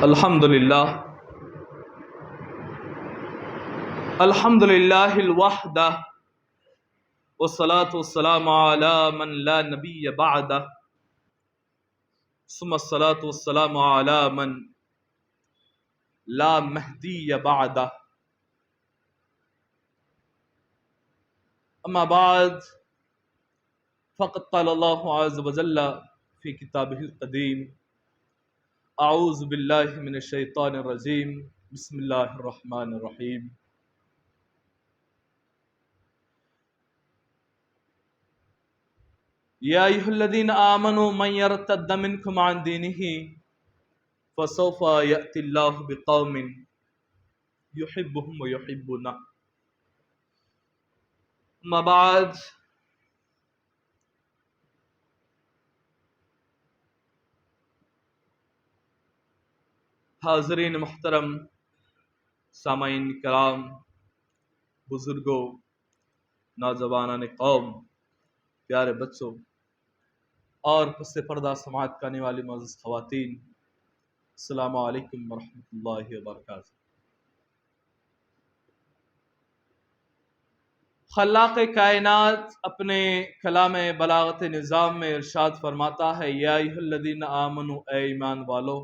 الحمد للہ الوحدہ والصلاة والسلام علی من لا نبی بعدہ ثم الصلاة والسلام علی من لا مہدی بعدہ اما بعد فقد قال اللہ عز وجل فی کتابہ القدیم اعوذ باللہ من الشیطان الرجیم بسم اللہ الرحمن الرحیم یا ایھا الذین آمنوا من یرتد منکم عن دینہ فسوف یأتی اللہ بقوم یحبهم ویحبونہ. اما بعد حاضرین محترم، سامعین کرام، بزرگوں، نوجوانان قوم، پیارے بچوں اور پس پردہ سماعت کرنے والی معزز خواتین، السلام علیکم ورحمۃ اللہ وبرکاتہ. خلاق کائنات اپنے کلام بلاغت نظام میں ارشاد فرماتا ہے، یا ایھا الذین آمنوا، اے ایمان والو،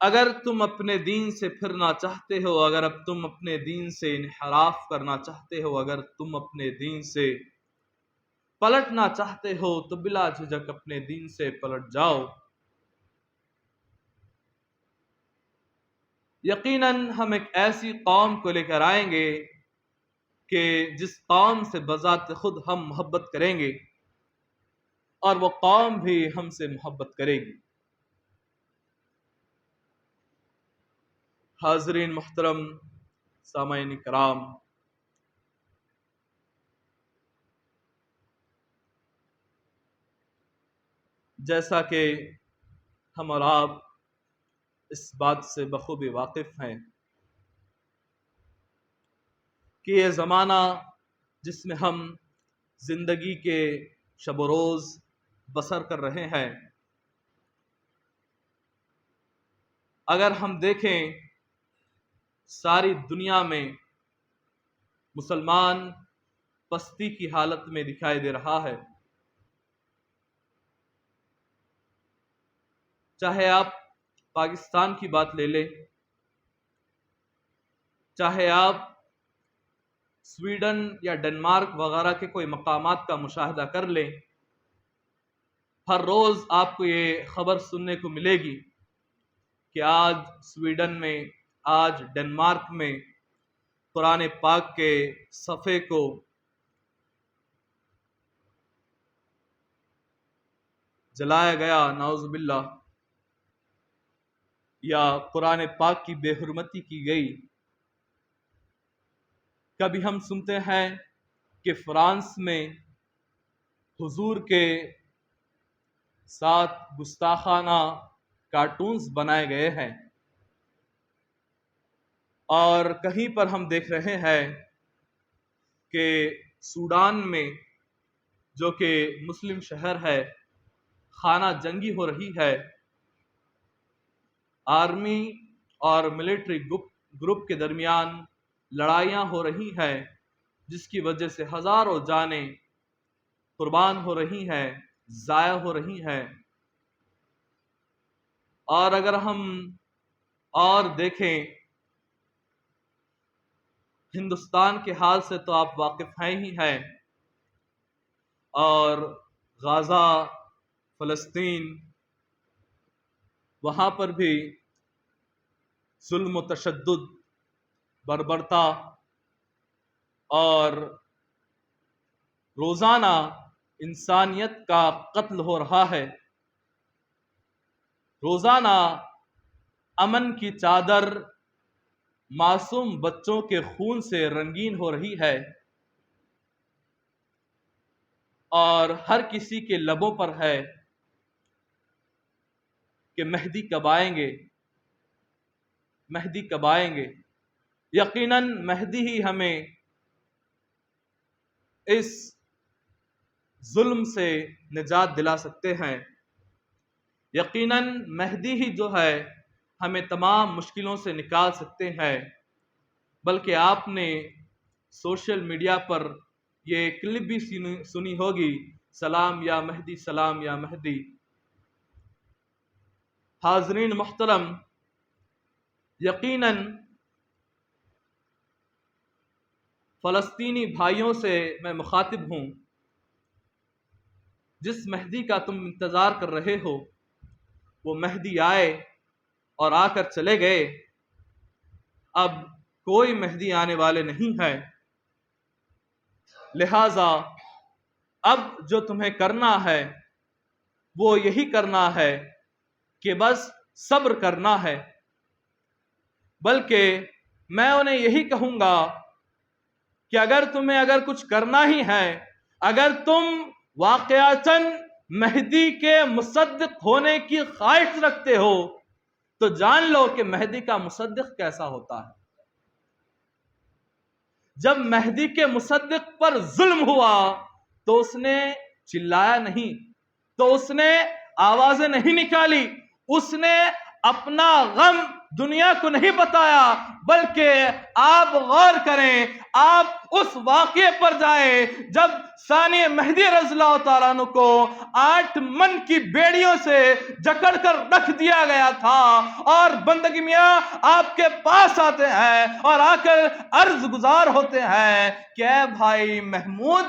اگر تم اپنے دین سے پھرنا چاہتے ہو، اگر اب تم اپنے دین سے انحراف کرنا چاہتے ہو، اگر تم اپنے دین سے پلٹنا چاہتے ہو تو بلا جھجک اپنے دین سے پلٹ جاؤ. یقیناً ہم ایک ایسی قوم کو لے کر آئیں گے کہ جس قوم سے بذات خود ہم محبت کریں گے اور وہ قوم بھی ہم سے محبت کرے گی. حاضرین محترم، سامعین کرام، جیسا کہ ہم اور آپ اس بات سے بخوبی واقف ہیں کہ یہ زمانہ جس میں ہم زندگی کے شب و روز بسر کر رہے ہیں، اگر ہم دیکھیں ساری دنیا میں مسلمان پستی کی حالت میں دکھائی دے رہا ہے. چاہے آپ پاکستان کی بات لے لیں، چاہے آپ سویڈن یا ڈنمارک وغیرہ کے کوئی مقامات کا مشاہدہ کر لیں، ہر روز آپ کو یہ خبر سننے کو ملے گی کہ آج سویڈن میں، آج ڈنمارک میں قرآن پاک کے صفحے کو جلایا گیا، نعوذ باللہ، یا قرآن پاک کی بے حرمتی کی گئی. کبھی ہم سنتے ہیں کہ فرانس میں حضور کے ساتھ گستاخانہ کارٹونز بنائے گئے ہیں، اور کہیں پر ہم دیکھ رہے ہیں کہ سوڈان میں، جو کہ مسلم شہر ہے، خانہ جنگی ہو رہی ہے. آرمی اور ملٹری گروپ کے درمیان لڑائیاں ہو رہی ہیں، جس کی وجہ سے ہزاروں جانیں قربان ہو رہی ہیں، ضائع ہو رہی ہیں. اور اگر ہم اور دیکھیں ہندوستان کے حال سے تو آپ واقف ہیں ہی ہیں، اور غزہ، فلسطین، وہاں پر بھی ظلم و تشدد، بربرتا، اور روزانہ انسانیت کا قتل ہو رہا ہے. روزانہ امن کی چادر معصوم بچوں کے خون سے رنگین ہو رہی ہے، اور ہر کسی کے لبوں پر ہے کہ مہدی کب آئیں گے، مہدی کب آئیں گے. یقیناً مہدی ہی ہمیں اس ظلم سے نجات دلا سکتے ہیں. یقیناً مہدی ہی جو ہے ہمیں تمام مشکلوں سے نکال سکتے ہیں، بلکہ آپ نے سوشل میڈیا پر یہ کلپ بھی سنی ہوگی، سلام یا مہدی، سلام یا مہدی۔ حاضرین محترم، یقیناً فلسطینی بھائیوں سے میں مخاطب ہوں، جس مہدی کا تم انتظار کر رہے ہو وہ مہدی آئے اور آ کر چلے گئے، اب کوئی مہدی آنے والے نہیں ہے۔ لہٰذا اب جو تمہیں کرنا ہے وہ یہی کرنا ہے کہ بس صبر کرنا ہے، بلکہ میں انہیں یہی کہوں گا کہ اگر تمہیں کچھ کرنا ہی ہے، اگر تم واقعتاً مہدی کے مصدق ہونے کی خواہش رکھتے ہو تو جان لو کہ مہدی کا مصدق کیسا ہوتا ہے۔ جب مہدی کے مصدق پر ظلم ہوا تو اس نے چلایا نہیں، تو اس نے آوازیں نہیں نکالی، اس نے اپنا غم دنیا کو نہیں بتایا، بلکہ آپ غور کریں، آپ اس واقعے پر جائیں جب ثانی مہدی رضی اللہ تعالیٰ عنہ کو 8 من کی بیڑیوں سے جکڑ کر رکھ دیا گیا تھا، اور بندگی میاں آپ کے پاس آتے ہیں اور آ کر عرض گزار ہوتے ہیں کہ اے بھائی محمود،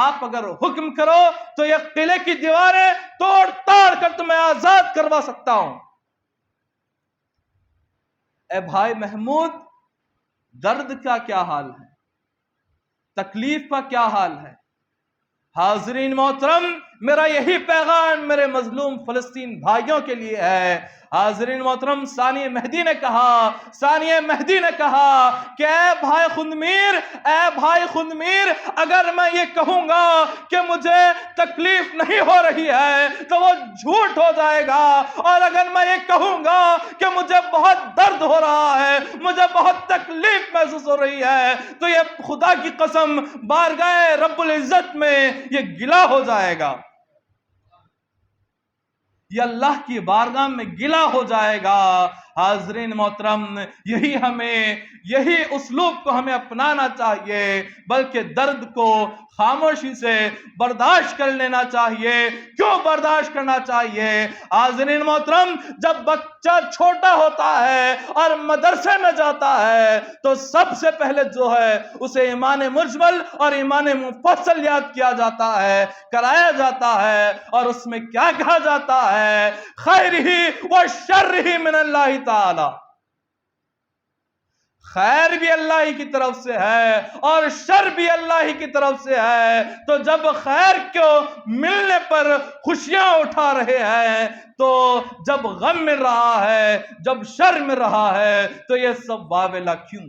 آپ اگر حکم کرو تو یہ قلعے کی دیواریں توڑ تاڑ کر تمہیں آزاد کروا سکتا ہوں۔ اے بھائی محمود، درد کا کیا حال ہے، تکلیف کا کیا حال ہے؟ حاضرین محترم، میرا یہی پیغام میرے مظلوم فلسطین بھائیوں کے لیے ہے۔ حاضرین محترم، ثانی مہدی نے کہا کہ اے بھائی خندمیر، اگر میں یہ کہوں گا کہ مجھے تکلیف نہیں ہو رہی ہے تو وہ جھوٹ ہو جائے گا، اور اگر میں یہ کہوں گا کہ مجھے بہت درد ہو رہا ہے، مجھے بہت تکلیف محسوس ہو رہی ہے، تو یہ خدا کی قسم بارگاہ رب العزت میں یہ گلا ہو جائے گا، یہ اللہ کی بارگاہ میں گلا ہو جائے گا۔ حاضرین محترم، یہی اسلوب کو ہمیں اپنانا چاہیے، بلکہ درد کو خاموشی سے برداشت کر لینا چاہیے۔ کیوں برداشت کرنا چاہیے؟ حاضرین محترم، جب بچہ چھوٹا ہوتا ہے اور مدرسے میں جاتا ہے تو سب سے پہلے جو ہے اسے ایمان مجمل اور ایمان مفصل یاد کیا جاتا ہے، کرایا جاتا ہے، اور اس میں کیا کہا جاتا ہے؟ خیرہ و شرہ من اللہ تعالی، خیر بھی اللہ ہی کی طرف سے ہے اور شر بھی اللہ ہی کی طرف سے ہے۔ تو جب خیر کو ملنے پر خوشیاں اٹھا رہے ہیں تو جب غم مل رہا ہے، جب شر مل رہا ہے تو یہ سب واویلا کیوں؟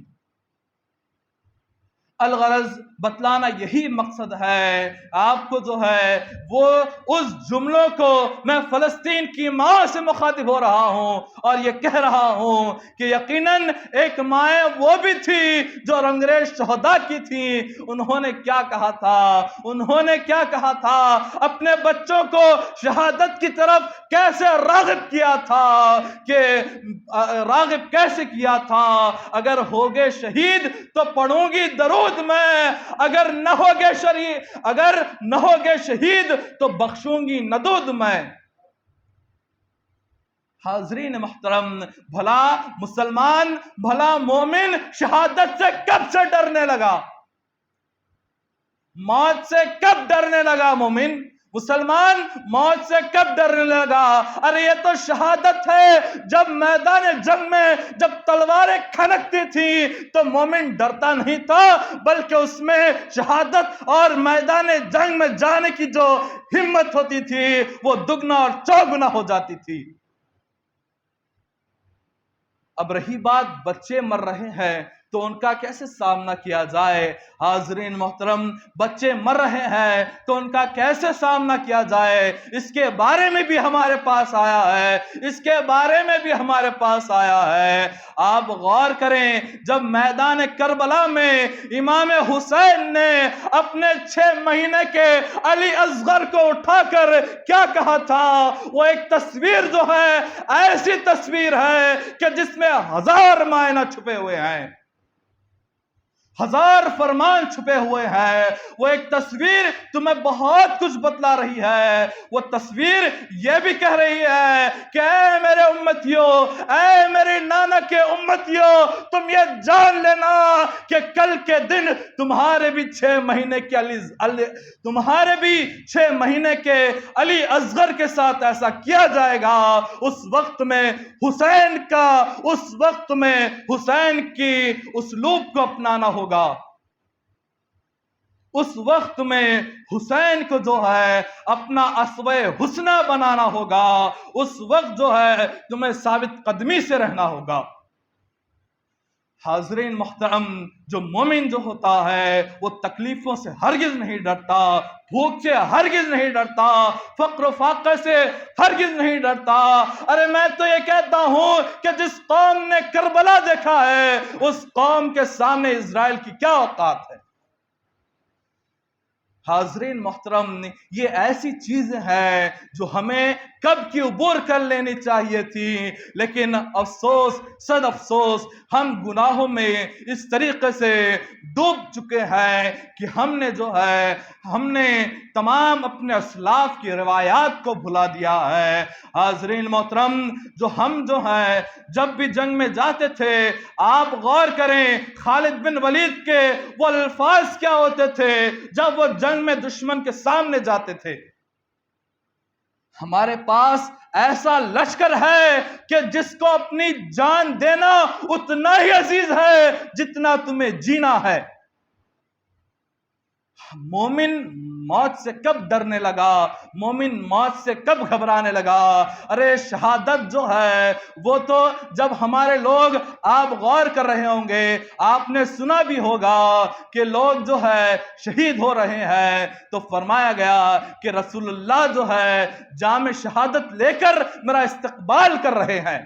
الغرض بتلانا یہی مقصد ہے آپ کو جو ہے وہ اس جملوں کو میں فلسطین کی ماں سے مخاطب ہو رہا ہوں اور یہ کہہ رہا ہوں کہ یقیناً ایک مائیں وہ بھی تھی جو رنگریز شہداء کی تھی۔ انہوں نے کیا کہا تھا؟ اپنے بچوں کو شہادت کی طرف کیسے راغب کیا تھا؟ اگر ہوگے شہید تو پڑھوں گی درود میں، اگر نہ ہوگے شہید تو بخشوں گی ندود میں۔ حاضرین محترم، بھلا مسلمان، بھلا مومن شہادت سے کب سے ڈرنے لگا؟ موت سے کب ڈرنے لگا مومن؟ مسلمان موت سے کب ڈرنے لگا؟ ارے یہ تو شہادت ہے۔ جب میدان جنگ میں جب تلواریں کھنکتی تھیں تو مومن ڈرتا نہیں تھا، بلکہ اس میں شہادت اور میدان جنگ میں جانے کی جو ہمت ہوتی تھی وہ دگنا اور چوگنا ہو جاتی تھی۔ اب رہی بات بچے مر رہے ہیں تو ان کا کیسے سامنا کیا جائے؟ حاضرین محترم، بچے مر رہے ہیں تو ان کا کیسے سامنا کیا جائے؟ اس کے بارے میں بھی ہمارے پاس آیا ہے، اس کے بارے میں بھی ہمارے پاس آیا ہے۔ آپ غور کریں، جب میدان کربلا میں امام حسین نے اپنے 6 مہینے کے علی اصغر کو اٹھا کر کیا کہا تھا؟ وہ ایک تصویر جو ہے، ایسی تصویر ہے کہ جس میں 1000 معنی چھپے ہوئے ہیں، 1000 فرمان چھپے ہوئے ہیں۔ وہ ایک تصویر تمہیں بہت کچھ بتلا رہی ہے۔ وہ تصویر یہ بھی کہہ رہی ہے کہ اے میرے امتیوں، اے میرے نانا کے امتیوں، تم یہ جان لینا کہ کل کے دن تمہارے بھی 6 مہینے کے تمہارے بھی 6 مہینے کے علی اصغر کے ساتھ ایسا کیا جائے گا۔ اس وقت میں حسین کا، اس وقت میں حسین کی اسلوب کو اپنانا ہوگا۔ اس وقت میں حسین کو جو ہے اپنا اسوہ حسنہ بنانا ہوگا۔ اس وقت جو ہے تمہیں ثابت قدمی سے رہنا ہوگا۔ حاضرین محترم، جو مومن جو ہوتا ہے وہ تکلیفوں سے ہرگز نہیں ڈرتا، بھوک سے ہرگز نہیں ڈرتا، فقر و فاقے سے ہرگز نہیں ڈرتا۔ ارے میں تو یہ کہتا ہوں کہ جس قوم نے کربلا دیکھا ہے اس قوم کے سامنے اسرائیل کی کیا اوقات ہے؟ حاضرین محترم، یہ ایسی چیزیں ہیں جو ہمیں کب کی عبور کر لینی چاہیے تھی، لیکن افسوس صد افسوس ہم گناہوں میں اس طریقے سے ڈوب چکے ہیں کہ ہم نے تمام اپنے اسلاف کی روایات کو بھلا دیا ہے۔ حاضرین محترم، ہم جب بھی جنگ میں جاتے تھے، آپ غور کریں خالد بن ولید کے وہ الفاظ کیا ہوتے تھے جب وہ جنگ میں دشمن کے سامنے جاتے تھے؟ ہمارے پاس ایسا لشکر ہے کہ جس کو اپنی جان دینا اتنا ہی عزیز ہے جتنا تمہیں جینا ہے۔ مومن موت سے کب ڈرنے لگا؟ مومن موت سے کب گھبرانے لگا؟ ارے شہادت جو ہے وہ تو جب ہمارے لوگ، آپ غور کر رہے ہوں گے، آپ نے سنا بھی ہوگا کہ لوگ جو ہے شہید ہو رہے ہیں تو فرمایا گیا کہ رسول اللہ جو ہے جام شہادت لے کر میرا استقبال کر رہے ہیں۔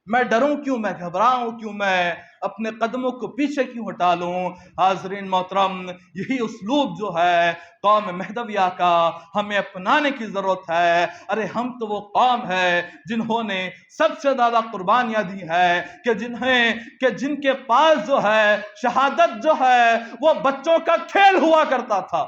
میں ڈروں کیوں؟ میں گھبراؤں کیوں؟ میں اپنے قدموں کو پیچھے کیوں ہٹا لوں؟ حاضرین محترم، یہی اسلوب جو ہے قوم مہدویہ کا ہمیں اپنانے کی ضرورت ہے۔ ارے ہم تو وہ قوم ہے جنہوں نے سب سے زیادہ قربانیاں دی ہے کہ جن کے پاس جو ہے شہادت جو ہے وہ بچوں کا کھیل ہوا کرتا تھا۔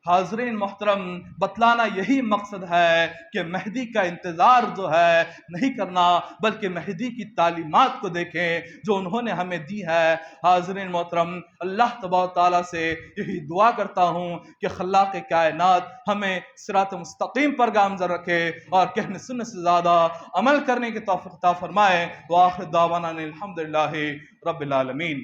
حاضرین محترم، بتلانا یہی مقصد ہے کہ مہدی کا انتظار جو ہے نہیں کرنا، بلکہ مہدی کی تعلیمات کو دیکھیں جو انہوں نے ہمیں دی ہے۔ حاضرین محترم، اللہ تبارک تعالیٰ سے یہی دعا کرتا ہوں کہ خلاق کائنات ہمیں صراط مستقیم پر گامزن رکھے اور کہنے سننے سے زیادہ عمل کرنے کی توفیق عطا فرمائے۔ وآخر دعوانا الحمدللہ رب العالمین۔